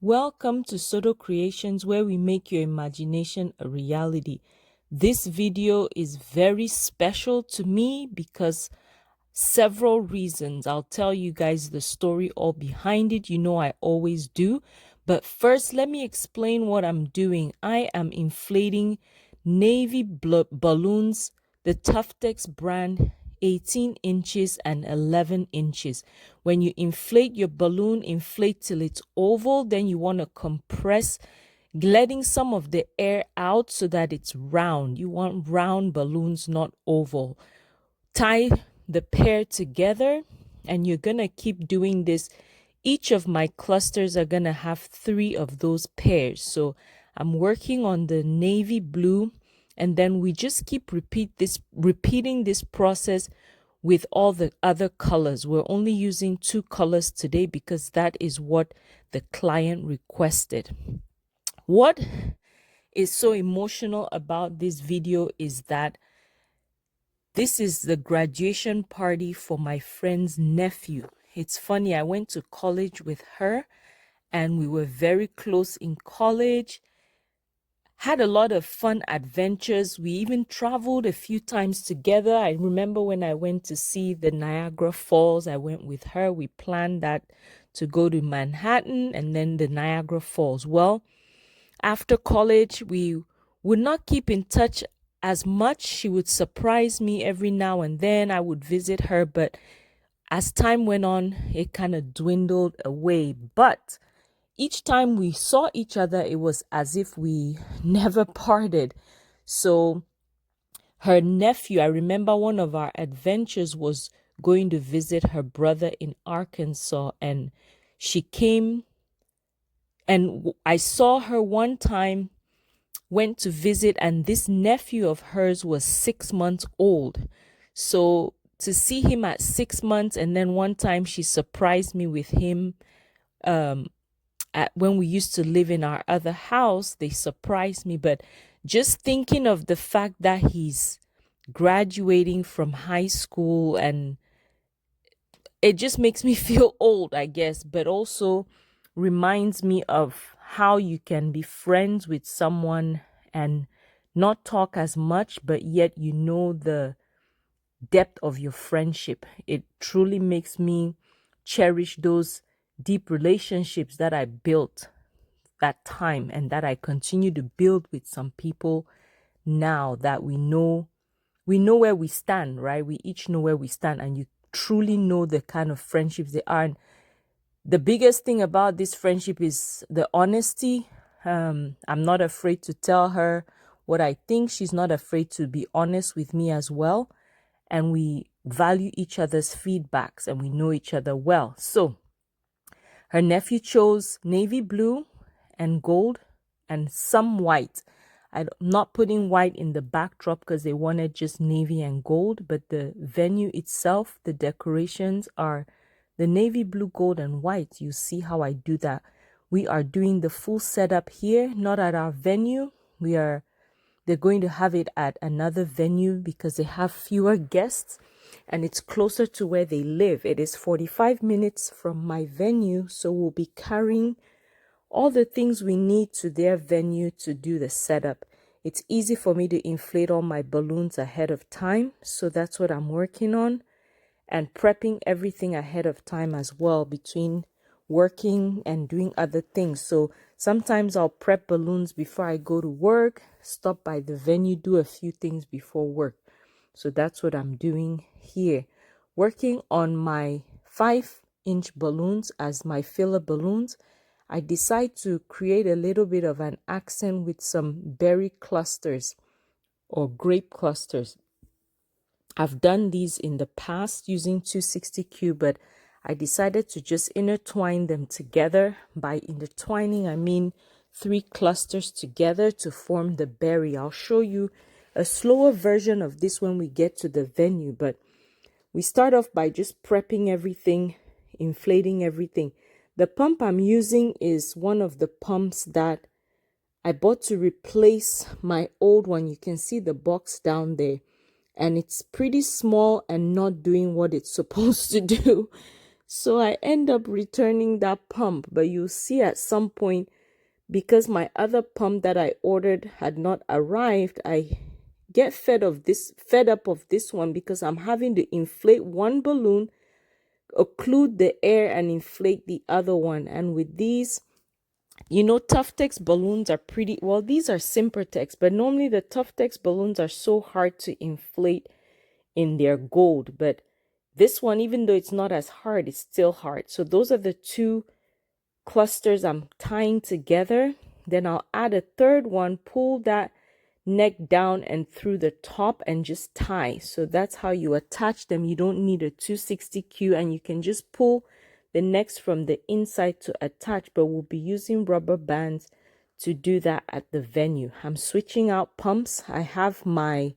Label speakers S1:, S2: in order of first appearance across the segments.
S1: Welcome to Soto Creations, where we make your imagination a reality. This video is very special to me because several reasons. I'll tell you guys the story all behind it. You know I always do. But first, let me explain what I'm doing. I am inflating navy balloons, the Tuftex brand, 18 inches and 11 inches. When you inflate your balloon, inflate till it's oval, then you want to compress, letting some of the air out so that it's round. You want round balloons, not oval. Tie the pair together, and you're going to keep doing this. Each of my clusters are going to have 3 of those pairs. So I'm working on the navy blue, and then we just keep repeating this process with all the other colors. We're only using 2 colors today because that is what the client requested. What is so emotional about this video is that this is the graduation party for my friend's nephew. It's funny, I went to college with her and we were very close in college, had a lot of fun adventures. We even traveled a few times together. I remember when I went to see the Niagara Falls, I went with her. We planned that to go to Manhattan and then the Niagara Falls. Well, after college, we would not keep in touch as much. She would surprise me every now and then. I would visit her, but as time went on, it kind of dwindled away. But each time we saw each other, it was as if we never parted. So her nephew, I remember one of our adventures was going to visit her brother in Arkansas, and she came, and I saw her one time, went to visit, and this nephew of hers was 6 months old. So to see him at 6 months, and then one time she surprised me with him when we used to live in our other house, they surprised me. But just thinking of the fact that he's graduating from high school, and it just makes me feel old, I guess, but also reminds me of how you can be friends with someone and not talk as much, but yet you know the depth of your friendship. It truly makes me cherish those deep relationships that I built that time and that I continue to build with some people now, that we know where we stand, right? We each know where we stand, and you truly know the kind of friendships they are. And the biggest thing about this friendship is the honesty. I'm not afraid to tell her what I think. She's not afraid to be honest with me as well. And we value each other's feedbacks and we know each other well. So her nephew chose navy blue and gold and some white. I'm not putting white in the backdrop because they wanted just navy and gold, but the venue itself, the decorations are the navy blue, gold, and white. You see how I do that. We are doing the full setup here, not at our venue. They're going to have it at another venue because they have fewer guests and it's closer to where they live. It is 45 minutes from my venue, so we'll be carrying all the things we need to their venue to do the setup. It's easy for me to inflate all my balloons ahead of time, so that's what I'm working on, and prepping everything ahead of time as well, between working and doing other things. So sometimes I'll prep balloons before I go to work, stop by the venue, do a few things before work. So that's what I'm doing here, working on my 5-inch balloons as my filler balloons. I decide to create a little bit of an accent with some berry clusters or grape clusters. I've done these in the past using 260Q, but I decided to just intertwine them together. By intertwining, I mean 3 clusters together to form the berry. I'll show you a slower version of this when we get to the venue, but we start off by just prepping everything, inflating everything. The pump I'm using is one of the pumps that I bought to replace my old one. You can see the box down there, and it's pretty small and not doing what it's supposed to do. So I end up returning that pump, but you see at some point, because my other pump that I ordered had not arrived, I get fed up of this one because I'm having to inflate one balloon, occlude the air, and inflate the other one. And with these, Tuftex balloons are pretty well, these are Simpertex, but normally the Tuftex balloons are so hard to inflate in their gold. But this one, even though it's not as hard, it's still hard. So those are the two clusters I'm tying together. Then I'll add a third one, pull that neck down and through the top and just tie. So that's how you attach them. You don't need a 260Q, and you can just pull the necks from the inside to attach, but we'll be using rubber bands to do that at the venue. I'm switching out pumps. I have my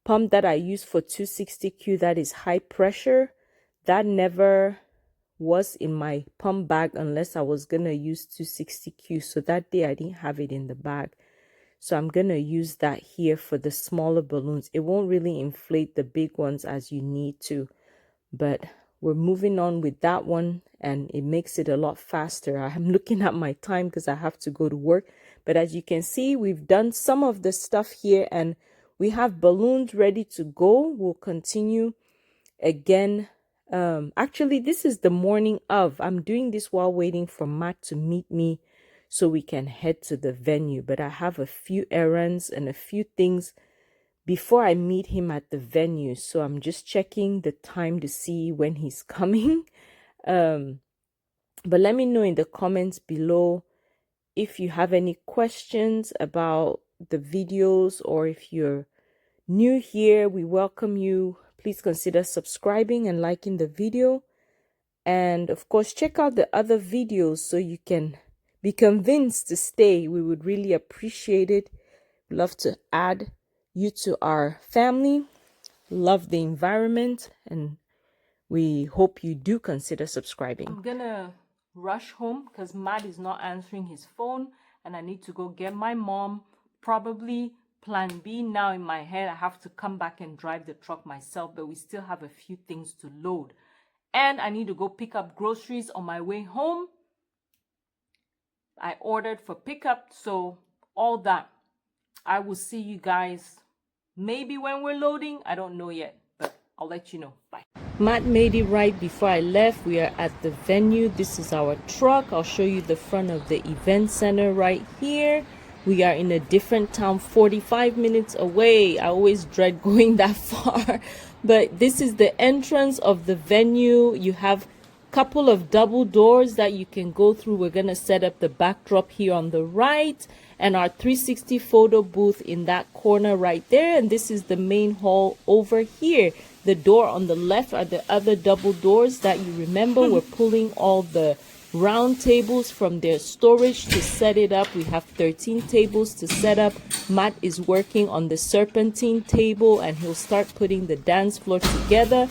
S1: pump that I use for 260Q that is high pressure. That never was in my pump bag unless I was gonna use 260Q. So that day I didn't have it in the bag. So I'm gonna use that here for the smaller balloons. It won't really inflate the big ones as you need to, but we're moving on with that one, and it makes it a lot faster. I'm looking at my time because I have to go to work. But as you can see, we've done some of the stuff here and we have balloons ready to go. We'll continue again. Actually, this is the morning of. I'm doing this while waiting for Matt to meet me so we can head to the venue. But I have a few errands and a few things before I meet him at the venue. So I'm just checking the time to see when he's coming. But let me know in the comments below if you have any questions about the videos, or if you're new here, we welcome you. Please consider subscribing and liking the video. And of course, check out the other videos so you can be convinced to stay. We would really appreciate it. Love to add you to our family. Love the environment, and we hope you do consider subscribing. I'm gonna rush home because Matt is not answering his phone, and I need to go get my mom. Probably plan B now in my head. I have to come back and drive the truck myself, but we still have a few things to load. And I need to go pick up groceries on my way home. I ordered for pickup, so all that. I will see you guys maybe when we're loading. I don't know yet, but I'll let you know. Bye. Matt made it right before I left. We are at the venue. This is our truck. I'll show you the front of the event center right here. We are in a different town, 45 minutes away. I always dread going that far. But this is the entrance of the venue. You have a couple of double doors that you can go through. We're going to set up the backdrop here on the right, and our 360 photo booth in that corner right there. And this is the main hall over here. The door on the left are the other double doors that you remember. We're pulling all the round tables from their storage to set it up. We have 13 tables to set up. Matt is working on the serpentine table, and he'll start putting the dance floor together.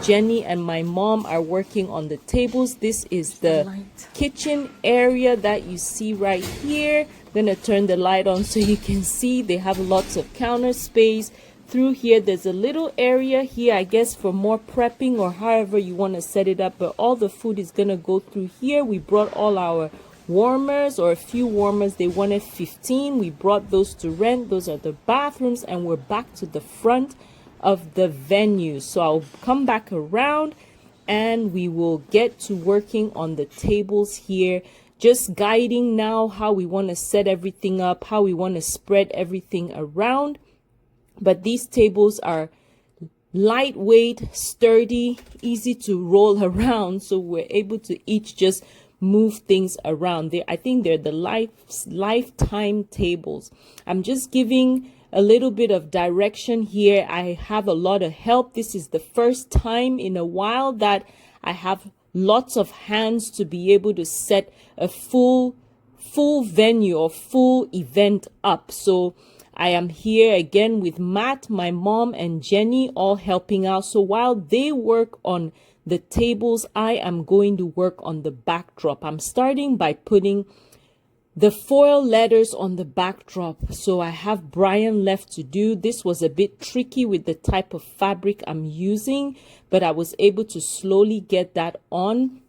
S1: Jenny and my mom are working on the tables. This is the kitchen area that you see right here. I'm gonna turn the light on so you can see. They have lots of counter space. Through here, there's a little area here, I guess, for more prepping or however you want to set it up. But all the food is going to go through here. We brought all our warmers, or a few warmers. They wanted 15. We brought those to rent. Those are the bathrooms. And we're back to the front of the venue. So I'll come back around and we will get to working on the tables here. Just guiding now how we want to set everything up, how we want to spread everything around. But these tables are lightweight, sturdy, easy to roll around. So we're able to each just move things around. I think they're the lifetime tables. I'm just giving a little bit of direction here. I have a lot of help. This is the first time in a while that I have lots of hands to be able to set a full venue or full event up. So I am here again with Matt, my mom, and Jenny, all helping out. So while they work on the tables, I am going to work on the backdrop. I'm starting by putting the foil letters on the backdrop. So I have Brian left to do. This was a bit tricky with the type of fabric I'm using, but I was able to slowly get that on.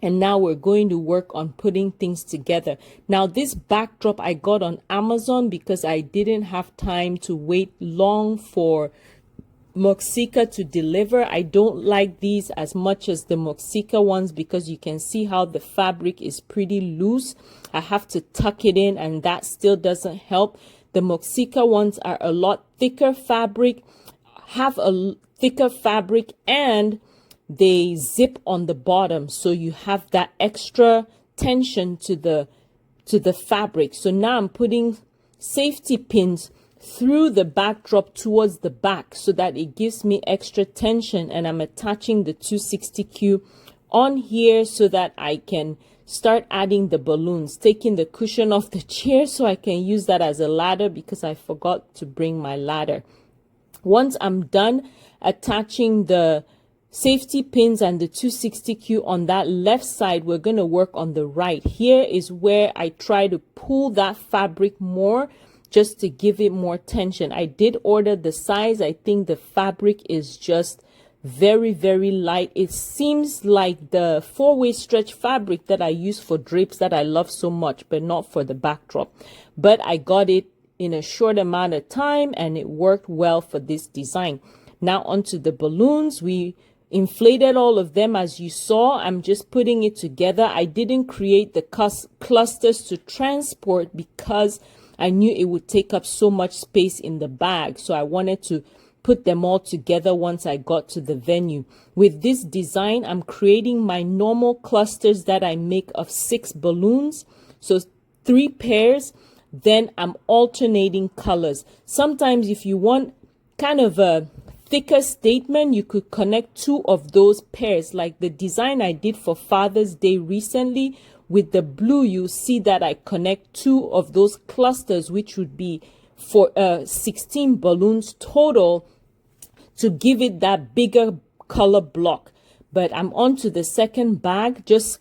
S1: And now we're going to work on putting things together. Now this backdrop I got on Amazon because I didn't have time to wait long for Moxica to deliver. I don't like these as much as the Moxica ones because you can see how the fabric is pretty loose. I have to tuck it in and that still doesn't help. The Moxica ones are a lot thicker fabric, have a thicker fabric, and they zip on the bottom, so you have that extra tension to the fabric. So now I'm putting safety pins through the backdrop towards the back so that it gives me extra tension, and I'm attaching the 260Q on here so that I can start adding the balloons, taking the cushion off the chair so I can use that as a ladder because I forgot to bring my ladder. Once I'm done attaching the safety pins and the 260Q on that left side, we're going to work on the right. Here is where I try to pull that fabric more just to give it more tension. I did order the size. I think the fabric is just very, very light. It seems like the 4-way stretch fabric that I use for drapes that I love so much, but not for the backdrop. But I got it in a short amount of time and it worked well for this design. Now onto the balloons. We inflated all of them as you saw. I'm just putting it together. I didn't create the clusters to transport because I knew it would take up so much space in the bag. So I wanted to put them all together once I got to the venue. With this design, I'm creating my normal clusters that I make of 6 balloons. So 3 pairs. Then I'm alternating colors. Sometimes if you want kind of a thicker statement, you could connect 2 of those pairs, like the design I did for Father's Day recently. With the blue, you see that I connect 2 of those clusters, which would be for 16 balloons total, to give it that bigger color block. But I'm on to the second bag, just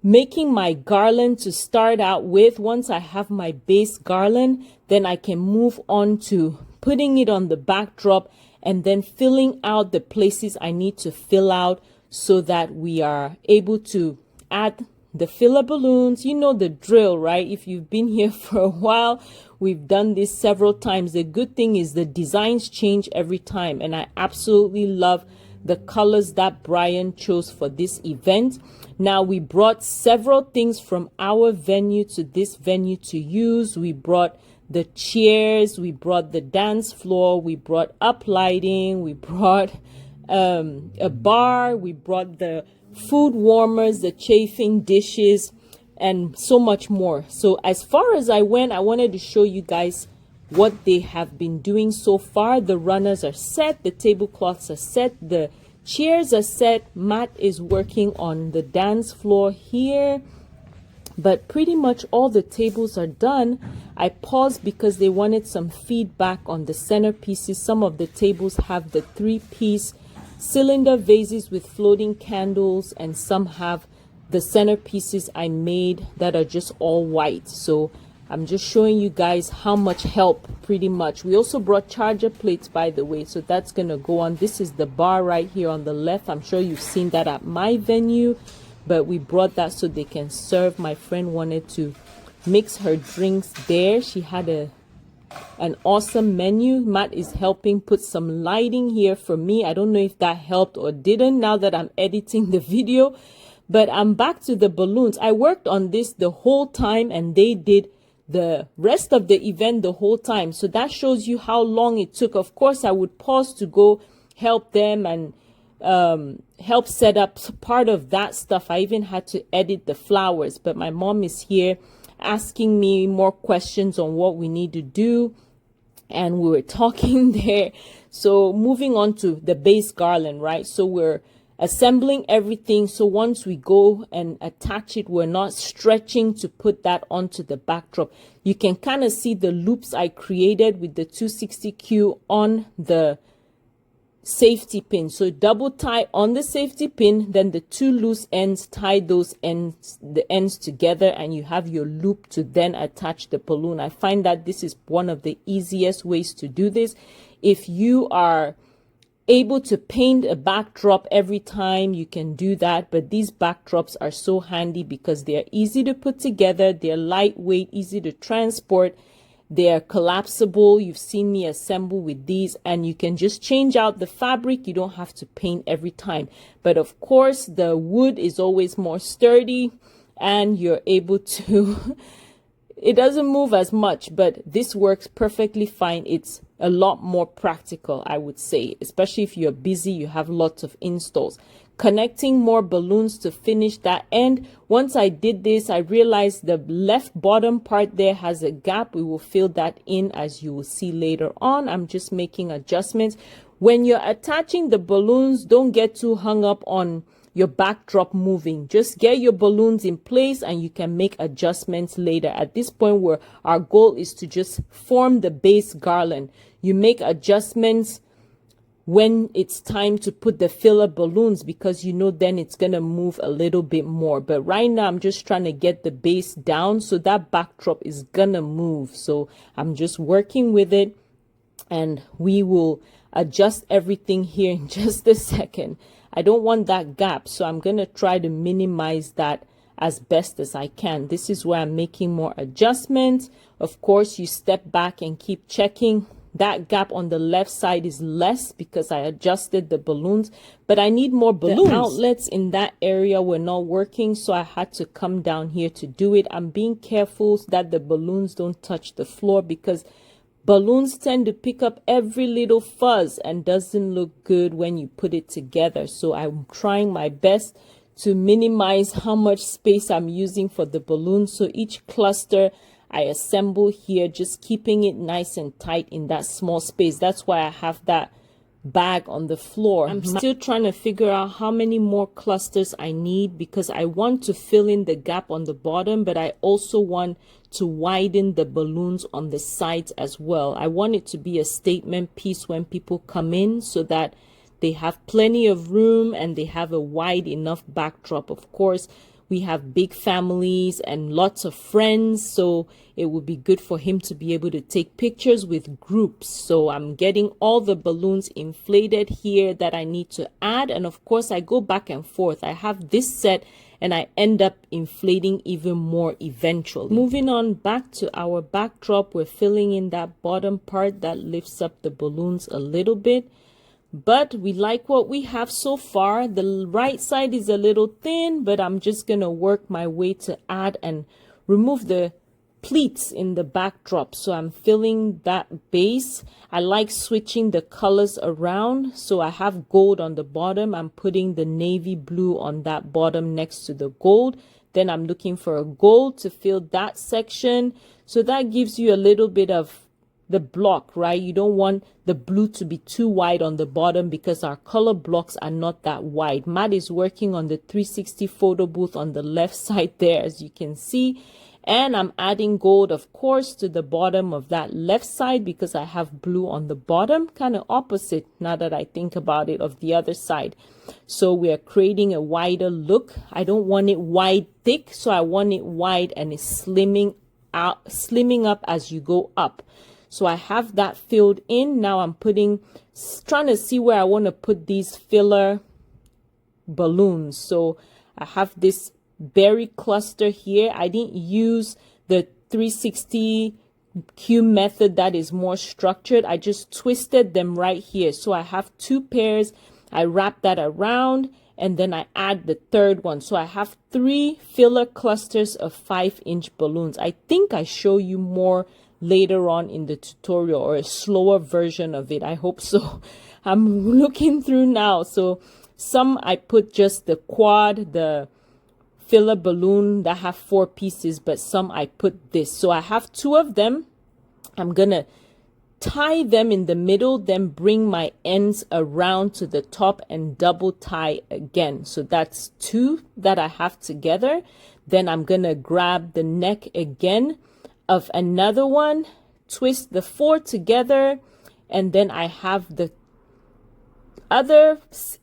S1: making my garland to start out with. Once I have my base garland, then I can move on to putting it on the backdrop and then filling out the places I need to fill out so that we are able to add the filler balloons. You know the drill, right? If you've been here for a while, we've done this several times. The good thing is the designs change every time, and I absolutely love the colors that Brian chose for this event. Now we brought several things from our venue to this venue to use. We brought the chairs, we brought the dance floor, we brought up lighting, we brought a bar, we brought the food warmers, the chafing dishes, and so much more. So as far as I went, I wanted to show you guys what they have been doing so far. The runners are set, the tablecloths are set, the chairs are set. Matt is working on the dance floor here, but pretty much all the tables are done. I paused because they wanted some feedback on the centerpieces. Some of the tables have the 3-piece cylinder vases with floating candles, and some have the centerpieces I made that are just all white. So I'm just showing you guys how much help pretty much. We also brought charger plates, by the way, so that's gonna go on. This is the bar right here on the left. I'm sure you've seen that at my venue, but we brought that so they can serve. My friend wanted to mix her drinks there. She had an awesome menu. Matt is helping put some lighting here for me. I don't know if that helped or didn't now that I'm editing the video, but I'm back to the balloons. I worked on this the whole time and they did the rest of the event the whole time. So that shows you how long it took. Of course, I would pause to go help them and help set up part of that stuff. I even had to edit the flowers, but my mom is here asking me more questions on what we need to do, and we were talking there. So moving on to the base garland, right? So we're assembling everything, so once we go and attach it, we're not stretching to put that onto the backdrop. You can kind of see the loops I created with the 260Q on the safety pin. So double tie on the safety pin, then the 2 loose ends, tie the ends together, and you have your loop to then attach the balloon. I find that this is one of the easiest ways to do this. If you are able to paint a backdrop every time, you can do that, but these backdrops are so handy because they're easy to put together, they're lightweight, easy to transport, they're collapsible. You've seen me assemble with these, and you can just change out the fabric. You don't have to paint every time, but of course the wood is always more sturdy and you're able to it doesn't move as much, but this works perfectly fine. It's a lot more practical, I would say, especially if you're busy, you have lots of installs. Connecting more balloons to finish that end. Once I did this, I realized the left bottom part there has a gap. We will fill that in, as you will see later on. I'm just making adjustments. When you're attaching the balloons, don't get too hung up on your backdrop moving. Just get your balloons in place and you can make adjustments later. At this point, where our goal is to just form the base garland, you make adjustments when it's time to put the filler balloons, because you know then it's going to move a little bit more. But right now I'm just trying to get the base down, so that backdrop is gonna move. So I'm just working with it, and we will adjust everything here in just a second. I don't want that gap, so I'm going to try to minimize that as best as I can. This is where I'm making more adjustments. Of course, you step back and keep checking. That gap on the left side is less because I adjusted the balloons, but I need more balloons. The outlets in that area were not working, so I had to come down here to do it. I'm being careful so that the balloons don't touch the floor, because balloons tend to pick up every little fuzz and doesn't look good when you put it together. So I'm trying my best to minimize how much space I'm using for the balloons. So each cluster I assemble here, just keeping it nice and tight in that small space. That's why I have that bag on the floor. I'm still trying to figure out how many more clusters I need, because I want to fill in the gap on the bottom, but I also want to widen the balloons on the sides as well. I want it to be a statement piece when people come in, so that they have plenty of room and they have a wide enough backdrop. Of course, we have big families and lots of friends, so it would be good for him to be able to take pictures with groups. So I'm getting all the balloons inflated here that I need to add, and of course I go back and forth. I have this set and I end up inflating even more eventually. Moving on back to our backdrop, we're filling in that bottom part that lifts up the balloons a little bit. But we like what we have so far. The right side is a little thin, but I'm just going to work my way to add and remove the pleats in the backdrop. So I'm filling that base. I like switching the colors around. So I have gold on the bottom. I'm putting the navy blue on that bottom next to the gold. Then I'm looking for a gold to fill that section. So that gives you a little bit of the block, right? You don't want the blue to be too wide on the bottom, because our color blocks are not that wide. Matt is working on the 360 photo booth on the left side there, as you can see. And I'm adding gold, of course, to the bottom of that left side, because I have blue on the bottom, kind of opposite, now that I think about it, of the other side. So we are creating a wider look. I don't want it wide thick, so I want it wide and it's slimming up as you go up. So I have that filled in. Now I'm trying to see where I want to put these filler balloons. So I have this berry cluster here. I didn't use the 360 Q method that is more structured. I just twisted them right here. So I have 2 pairs. I wrap that around and then I add the third one. So I have 3 filler clusters of 5-inch balloons. I think I show you more later on in the tutorial, or a slower version of it. I hope so. I'm looking through now. So some I put just the quad, the filler balloon that have 4 pieces, but some I put this. So I have 2 of them. I'm gonna tie them in the middle, then bring my ends around to the top and double tie again. So that's 2 that I have together. Then I'm gonna grab the neck again of another one, twist the 4 together, and then I have the other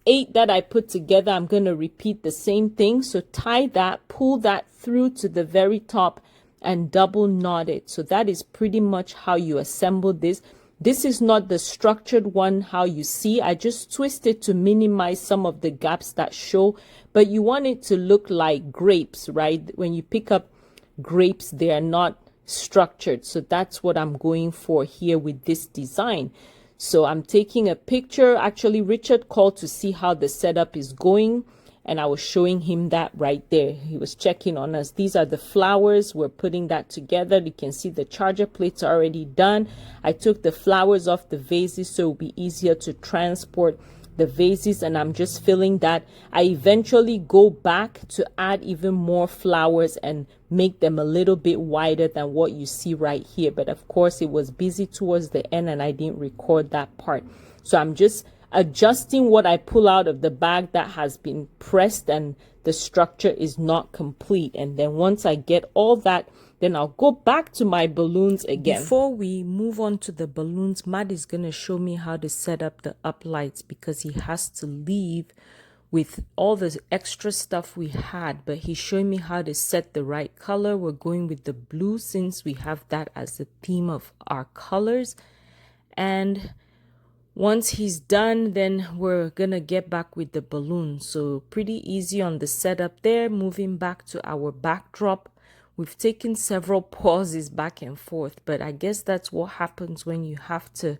S1: 8 that I put together, I'm going to repeat the same thing. So tie that, pull that through to the very top and double knot it. So that is pretty much how you assemble this. This is not the structured one how you see. I just twist it to minimize some of the gaps that show, but you want it to look like grapes, right? When you pick up grapes, they are not structured. So that's what I'm going for here with this design. So I'm taking a picture. Actually, Richard called to see how the setup is going, and I was showing him that right there. He was checking on us. These are the flowers. We're putting that together. You can see the charger plates are already done. I took the flowers off the vases so it'll be easier to transport the vases, and I'm just filling that. I eventually go back to add even more flowers and make them a little bit wider than what you see right here, but of course it was busy towards the end and I didn't record that part. So I'm just adjusting what I pull out of the bag that has been pressed and the structure is not complete. And then once I get all that, then I'll go back to my balloons again. Before we move on to the balloons, Matt is going to show me how to set up the uplights because he has to leave with all the extra stuff we had, but he's showing me how to set the right color. We're going with the blue since we have that as the theme of our colors. And once he's done, then we're gonna get back with the balloon. So pretty easy on the setup there. Moving back to our backdrop. We've taken several pauses back and forth, but I guess that's what happens when you have to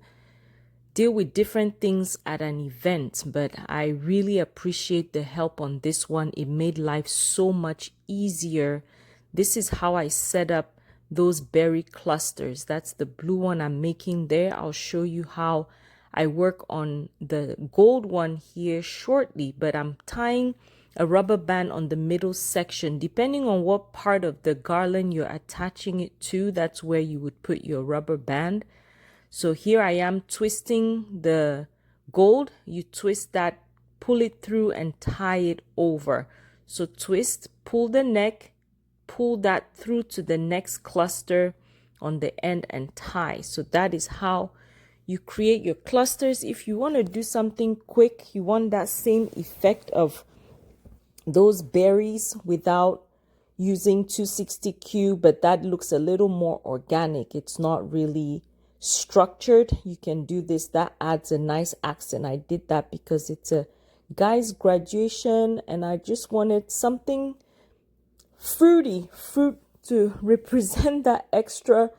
S1: deal with different things at an event. But I really appreciate the help on this one. It made life so much easier. This is how I set up those berry clusters. That's the blue one I'm making there. I'll show you how I work on the gold one here shortly, but I'm tying a rubber band on the middle section. Depending on what part of the garland you're attaching it to, that's where you would put your rubber band. So here I am twisting the gold. You twist that, pull it through and tie it over. So twist, pull the neck, pull that through to the next cluster on the end and tie. So that is how you create your clusters. If you want to do something quick, you want that same effect of those berries without using 260Q, but that looks a little more organic. It's not really structured. You can do this. That adds a nice accent. I did that because it's a guy's graduation and I just wanted something fruit to represent that extra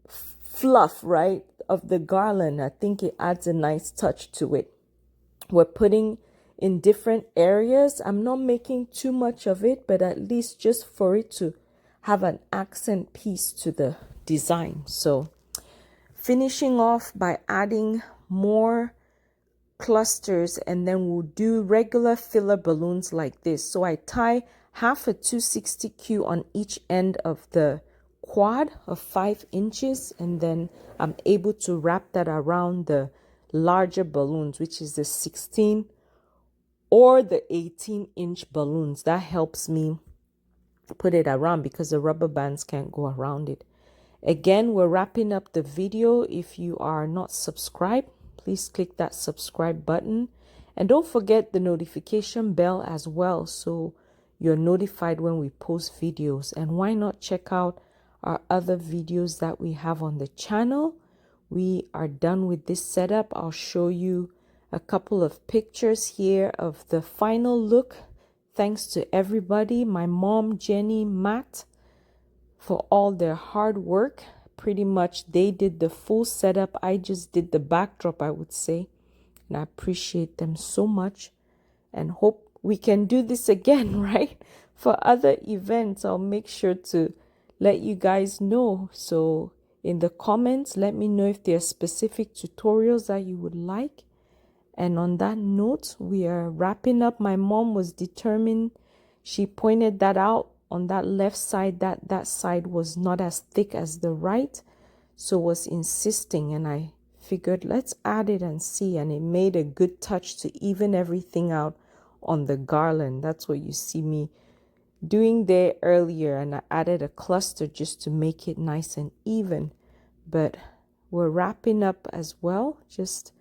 S1: fluff, right, of the garland. I think it adds a nice touch to it. We're putting in different areas. I'm not making too much of it, but at least just for it to have an accent piece to the design. So finishing off by adding more clusters, and then we'll do regular filler balloons like this. So I tie half a 260Q on each end of the quad of 5 inches, and then I'm able to wrap that around the larger balloons, which is the 16 or the 18-inch balloons. That helps me put it around because the rubber bands can't go around it. Again, we're wrapping up the video. If you are not subscribed, please click that subscribe button, and don't forget the notification bell as well so you're notified when we post videos. And why not check out our other videos that we have on the channel. We are done with this setup. I'll show you a couple of pictures here of the final look. Thanks to everybody, my mom, Jenny, Matt, for all their hard work. Pretty much they did the full setup. I just did the backdrop, I would say. And I appreciate them so much and hope we can do this again, right? For other events, I'll make sure to let you guys know. So in the comments, let me know if there are specific tutorials that you would like. And on that note, we are wrapping up. My mom was determined. She pointed that out on that left side, that side was not as thick as the right. So was insisting, and I figured let's add it and see. And it made a good touch to even everything out on the garland. That's what you see me doing there earlier, and I added a cluster just to make it nice and even. But we're wrapping up as well, just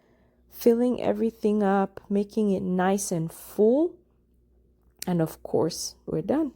S1: filling everything up, making it nice and full. And of course, we're done.